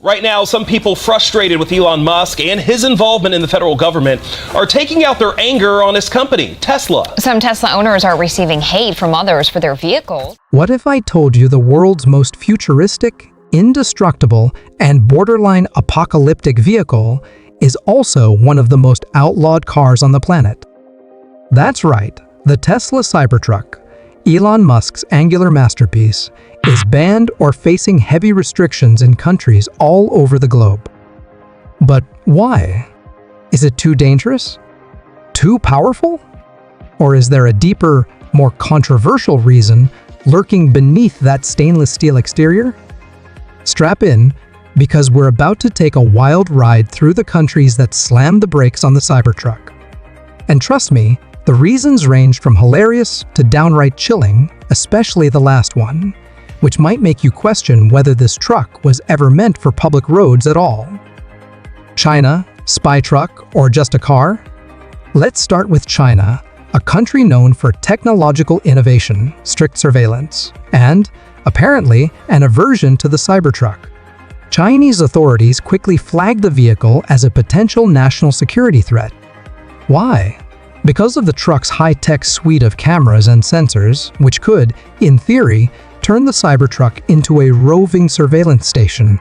Right now, some people frustrated with Elon Musk and his involvement in the federal government are taking out their anger on his company, Tesla. Some Tesla owners are receiving hate from others for their vehicles. What if I told you the world's most futuristic, indestructible, and borderline apocalyptic vehicle is also one of the most outlawed cars on the planet? That's right, the Tesla Cybertruck, Elon Musk's angular masterpiece, is banned or facing heavy restrictions in countries all over the globe. But why? Is it too dangerous? Too powerful? Or is there a deeper, more controversial reason lurking beneath that stainless steel exterior? Strap in, because we're about to take a wild ride through the countries that slammed the brakes on the Cybertruck. And trust me, the reasons range from hilarious to downright chilling, especially the last one, which might make you question whether this truck was ever meant for public roads at all. China, spy truck, or just a car? Let's start with China, a country known for technological innovation, strict surveillance, and, apparently, an aversion to the Cybertruck. Chinese authorities quickly flagged the vehicle as a potential national security threat. Why? Because of the truck's high-tech suite of cameras and sensors, which could, in theory, turn the Cybertruck into a roving surveillance station.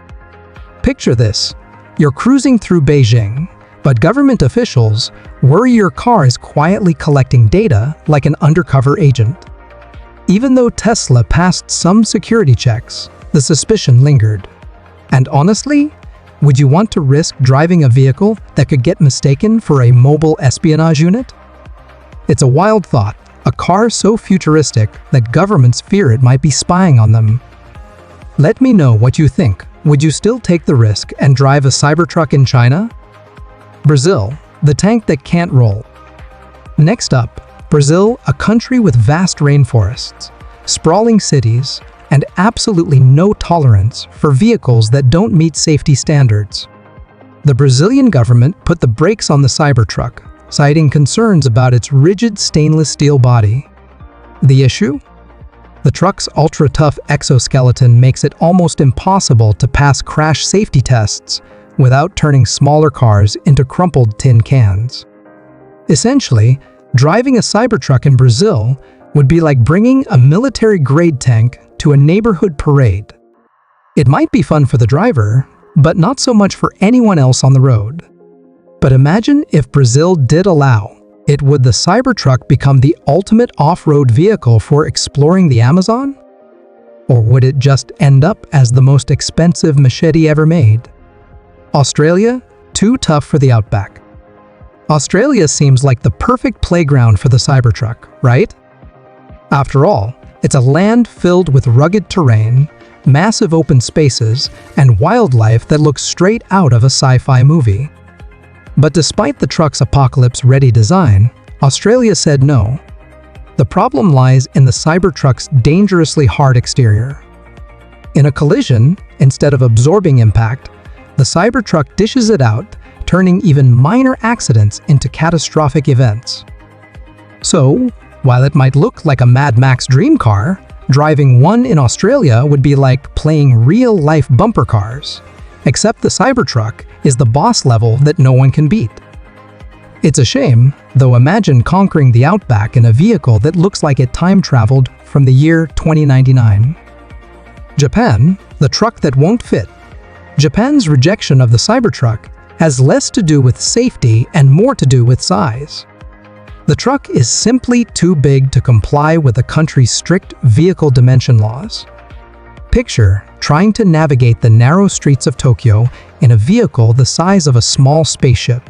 Picture this. You're cruising through Beijing, but government officials worry your car is quietly collecting data like an undercover agent. Even though Tesla passed some security checks, the suspicion lingered. And honestly, would you want to risk driving a vehicle that could get mistaken for a mobile espionage unit? It's a wild thought. A car so futuristic that governments fear it might be spying on them. Let me know what you think. Would you still take the risk and drive a Cybertruck in China? Brazil, the tank that can't roll. Next up, Brazil, a country with vast rainforests, sprawling cities, and absolutely no tolerance for vehicles that don't meet safety standards. The Brazilian government put the brakes on the Cybertruck, citing concerns about its rigid stainless steel body. The issue? The truck's ultra-tough exoskeleton makes it almost impossible to pass crash safety tests without turning smaller cars into crumpled tin cans. Essentially, driving a Cybertruck in Brazil would be like bringing a military-grade tank to a neighborhood parade. It might be fun for the driver, but not so much for anyone else on the road. But imagine if Brazil did allow it, would the Cybertruck become the ultimate off-road vehicle for exploring the Amazon? Or would it just end up as the most expensive machete ever made? Australia? Too tough for the outback. Australia seems like the perfect playground for the Cybertruck, right? After all, it's a land filled with rugged terrain, massive open spaces, and wildlife that looks straight out of a sci-fi movie. But despite the truck's apocalypse-ready design, Australia said no. The problem lies in the Cybertruck's dangerously hard exterior. In a collision, instead of absorbing impact, the Cybertruck dishes it out, turning even minor accidents into catastrophic events. So, while it might look like a Mad Max dream car, driving one in Australia would be like playing real-life bumper cars. Except the Cybertruck is the boss level that no one can beat. It's a shame, though. Imagine conquering the outback in a vehicle that looks like it time-traveled from the year 2099. Japan, the truck that won't fit. Japan's rejection of the Cybertruck has less to do with safety and more to do with size. The truck is simply too big to comply with the country's strict vehicle dimension laws. Picture trying to navigate the narrow streets of Tokyo in a vehicle the size of a small spaceship.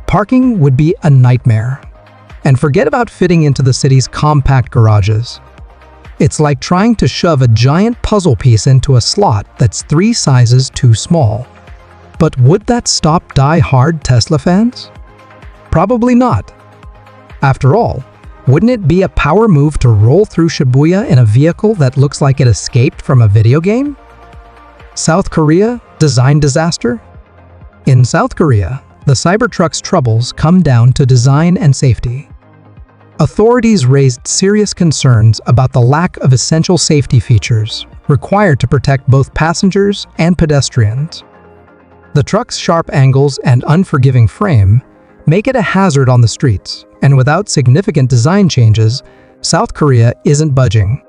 Parking would be a nightmare. And forget about fitting into the city's compact garages. It's like trying to shove a giant puzzle piece into a slot that's 3 sizes too small. But would that stop die-hard Tesla fans? Probably not. After all, wouldn't it be a power move to roll through Shibuya in a vehicle that looks like it escaped from a video game? South Korea, design disaster? In South Korea, the Cybertruck's troubles come down to design and safety. Authorities raised serious concerns about the lack of essential safety features required to protect both passengers and pedestrians. The truck's sharp angles and unforgiving frame make it a hazard on the streets, and without significant design changes, South Korea isn't budging.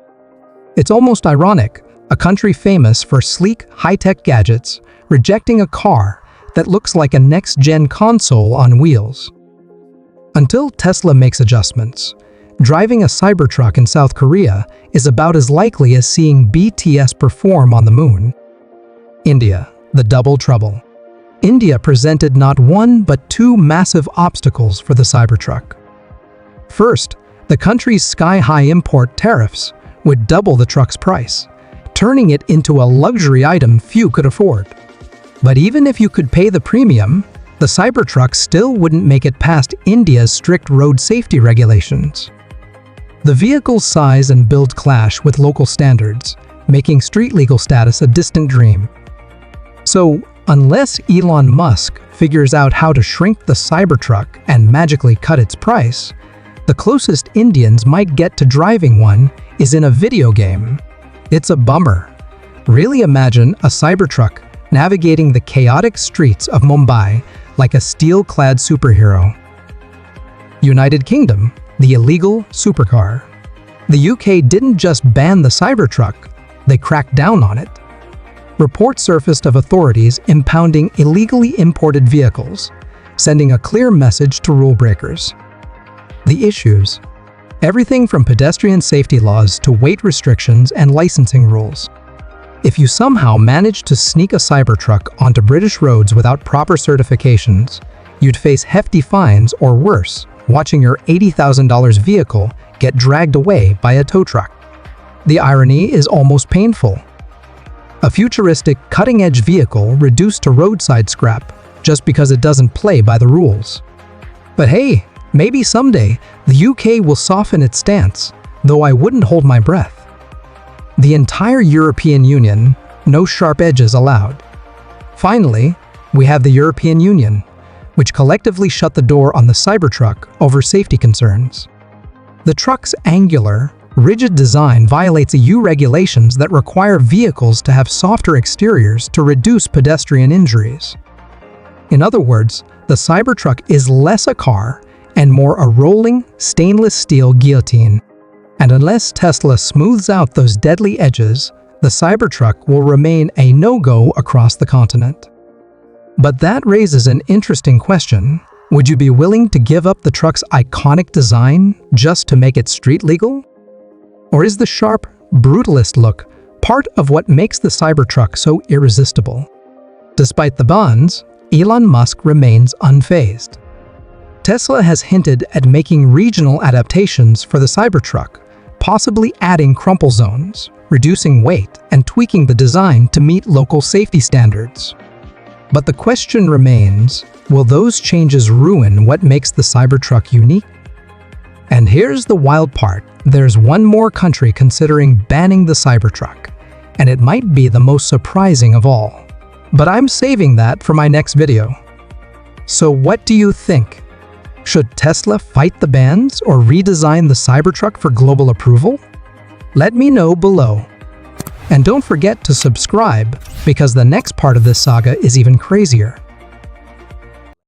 It's almost ironic, a country famous for sleek, high-tech gadgets, rejecting a car that looks like a next-gen console on wheels. Until Tesla makes adjustments, driving a Cybertruck in South Korea is about as likely as seeing BTS perform on the moon. India, the double trouble. India presented not one but two massive obstacles for the Cybertruck. First, the country's sky-high import tariffs would double the truck's price, turning it into a luxury item few could afford. But even if you could pay the premium, the Cybertruck still wouldn't make it past India's strict road safety regulations. The vehicle's size and build clash with local standards, making street legal status a distant dream. So, unless Elon Musk figures out how to shrink the Cybertruck and magically cut its price, the closest Indians might get to driving one is in a video game. It's a bummer. Really imagine a Cybertruck navigating the chaotic streets of Mumbai like a steel-clad superhero. United Kingdom, the illegal supercar. The UK didn't just ban the Cybertruck, they cracked down on it. Reports surfaced of authorities impounding illegally imported vehicles, sending a clear message to rule breakers. The issues: everything from pedestrian safety laws to weight restrictions and licensing rules. If you somehow managed to sneak a Cybertruck onto British roads without proper certifications, you'd face hefty fines or worse, watching your $80,000 vehicle get dragged away by a tow truck. The irony is almost painful. A futuristic, cutting-edge vehicle reduced to roadside scrap just because it doesn't play by the rules. But hey, maybe someday the UK will soften its stance, though I wouldn't hold my breath. The entire European Union, no sharp edges allowed. Finally, we have the European Union, which collectively shut the door on the Cybertruck over safety concerns. The truck's angular, rigid design violates EU regulations that require vehicles to have softer exteriors to reduce pedestrian injuries. In other words, the Cybertruck is less a car and more a rolling, stainless steel guillotine. And unless Tesla smooths out those deadly edges, the Cybertruck will remain a no-go across the continent. But that raises an interesting question. Would you be willing to give up the truck's iconic design just to make it street legal? Or is the sharp, brutalist look part of what makes the Cybertruck so irresistible? Despite the bans, Elon Musk remains unfazed. Tesla has hinted at making regional adaptations for the Cybertruck, possibly adding crumple zones, reducing weight, and tweaking the design to meet local safety standards. But the question remains, will those changes ruin what makes the Cybertruck unique? And here's the wild part. There's one more country considering banning the Cybertruck, and it might be the most surprising of all. But I'm saving that for my next video. So what do you think? Should Tesla fight the bans or redesign the Cybertruck for global approval? Let me know below. And don't forget to subscribe, because the next part of this saga is even crazier.